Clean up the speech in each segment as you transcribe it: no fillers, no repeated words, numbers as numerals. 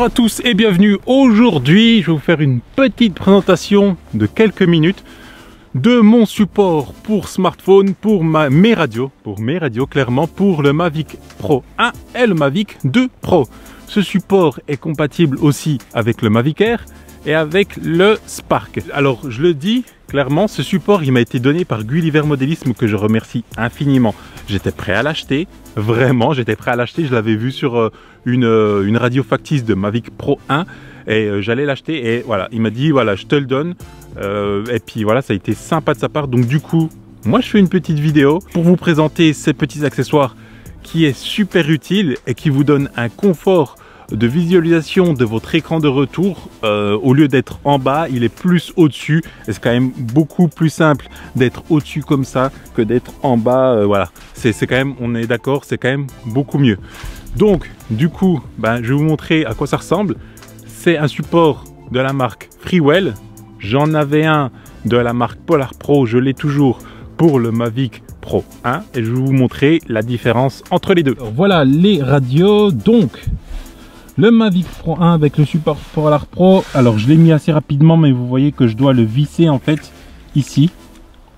Bonjour à tous et bienvenue. Aujourd'hui, je vais vous faire une petite présentation de quelques minutes de mon support pour smartphone, pour mes radios clairement, pour le Mavic Pro 1 et le Mavic 2 Pro. Ce support est compatible aussi avec le Mavic Air et avec le Spark. Alors je le dis clairement, ce support il m'a été donné par Gulliver Modélisme que je remercie infiniment. J'étais prêt à l'acheter, vraiment j'étais prêt à l'acheter, je l'avais vu sur une radio factice de Mavic Pro 1 et j'allais l'acheter et voilà, il m'a dit voilà je te le donne et puis voilà ça a été sympa de sa part. Donc du coup moi je fais une petite vidéo pour vous présenter ces petits accessoires qui est super utile et qui vous donne un confort de visualisation de votre écran de retour. Au lieu d'être en bas, il est plus au-dessus et c'est quand même beaucoup plus simple d'être au-dessus comme ça que d'être en bas. Voilà, c'est quand même, on est d'accord, c'est quand même beaucoup mieux. Donc du coup je vais vous montrer à quoi ça ressemble. C'est un support de la marque Freewell. J'en avais un de la marque Polar Pro, je l'ai toujours pour le Mavic Pro 1 et je vais vous montrer la différence entre les deux. Alors, voilà les radios. Donc le Mavic Pro 1 avec le support Polar Pro, alors je l'ai mis assez rapidement mais vous voyez que je dois le visser en fait ici.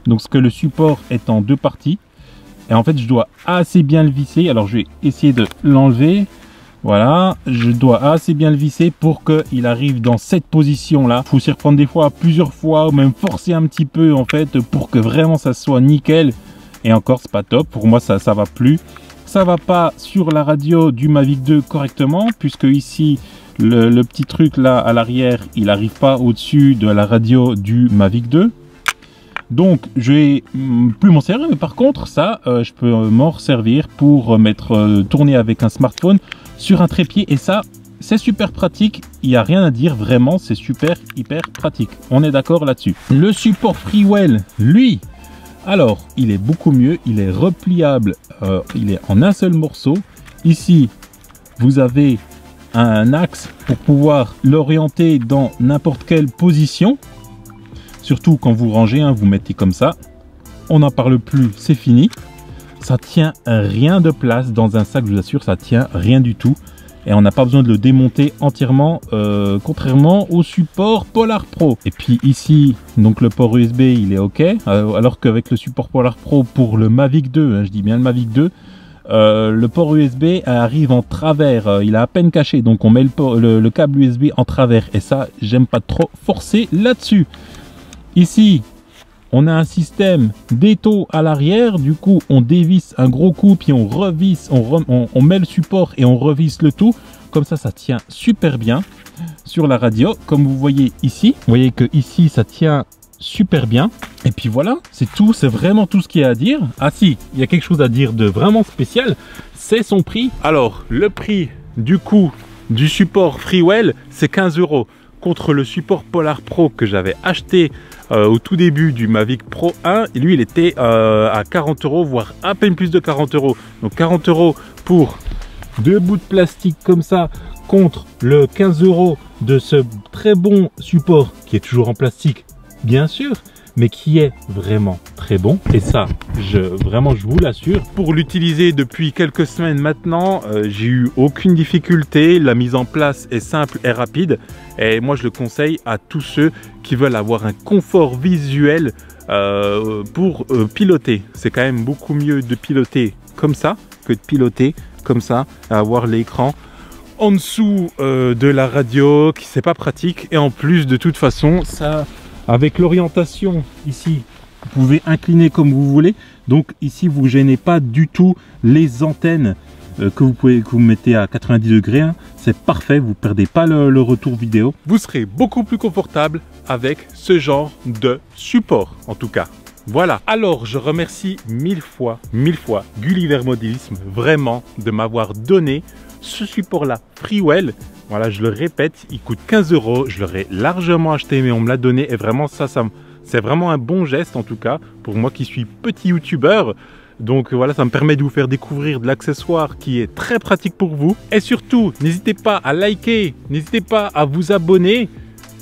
Donc ce que le support est en deux parties et en fait je dois assez bien le visser. Alors je vais essayer de l'enlever. Voilà, je dois assez bien le visser pour qu'il arrive dans cette position là. Il faut s'y reprendre des fois, plusieurs fois, ou même forcer un petit peu en fait pour que vraiment ça soit nickel. Et encore c'est pas top, pour moi ça va plus. Ça va pas sur la radio du Mavic 2 correctement puisque ici le petit truc là à l'arrière il n'arrive pas au-dessus de la radio du Mavic 2. Donc je vais plus m'en servir, mais par contre ça je peux m'en servir pour tourner avec un smartphone sur un trépied et ça c'est super pratique, il n'y a rien à dire, vraiment c'est super hyper pratique, on est d'accord là-dessus. Le support Freewell, lui, alors il est beaucoup mieux, il est repliable, il est en un seul morceau. Ici vous avez un axe pour pouvoir l'orienter dans n'importe quelle position. Surtout quand vous rangez, vous mettez comme ça, on n'en parle plus, c'est fini. Ça tient rien de place dans un sac, je vous assure, ça tient rien du tout. Et on n'a pas besoin de le démonter entièrement, contrairement au support Polar Pro. Et puis ici, donc le port USB, il est OK. Alors qu'avec le support Polar Pro pour le Mavic 2, je dis bien le Mavic 2, le port USB arrive en travers, il est à peine caché. Donc on met le câble USB en travers. Et ça, j'aime pas trop forcer là-dessus. Ici, on a un système d'étau à l'arrière, du coup on dévisse un gros coup, puis on revisse, on met le support et on revisse le tout. Comme ça tient super bien sur la radio, comme vous voyez ici. Vous voyez que ici ça tient super bien. Et puis voilà, c'est tout, c'est vraiment tout ce qu'il y a à dire. Ah si, il y a quelque chose à dire de vraiment spécial, c'est son prix. Alors, le prix du coup du support Freewell, c'est 15 €. Contre le support Polar Pro que j'avais acheté au tout début du Mavic Pro 1, et lui il était à 40 €, voire à peine plus de 40 €. Donc 40 € pour deux bouts de plastique comme ça, contre le 15 € de ce très bon support qui est toujours en plastique bien sûr, mais qui est vraiment très bon. Et ça, vraiment, je vous l'assure. Pour l'utiliser depuis quelques semaines maintenant, j'ai eu aucune difficulté. La mise en place est simple et rapide. Et moi, je le conseille à tous ceux qui veulent avoir un confort visuel pour piloter. C'est quand même beaucoup mieux de piloter comme ça que de piloter comme ça, avoir l'écran en dessous de la radio, qui c'est pas pratique. Et en plus, de toute façon, ça... Avec l'orientation ici, vous pouvez incliner comme vous voulez. Donc ici, vous ne gênez pas du tout les antennes que vous mettez à 90 degrés. C'est parfait, vous ne perdez pas le retour vidéo. Vous serez beaucoup plus confortable avec ce genre de support, en tout cas. Voilà, alors je remercie mille fois Gulliver Modélisme vraiment de m'avoir donné ce support-là, Freewell. Voilà, je le répète, il coûte 15 €, je l'aurais largement acheté mais on me l'a donné et vraiment c'est vraiment un bon geste en tout cas pour moi qui suis petit youtubeur. Donc voilà, ça me permet de vous faire découvrir de l'accessoire qui est très pratique pour vous. Et surtout, n'hésitez pas à liker, n'hésitez pas à vous abonner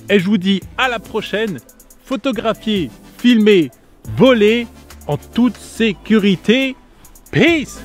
et je vous dis à la prochaine. Photographier, filmer, voler en toute sécurité. Peace!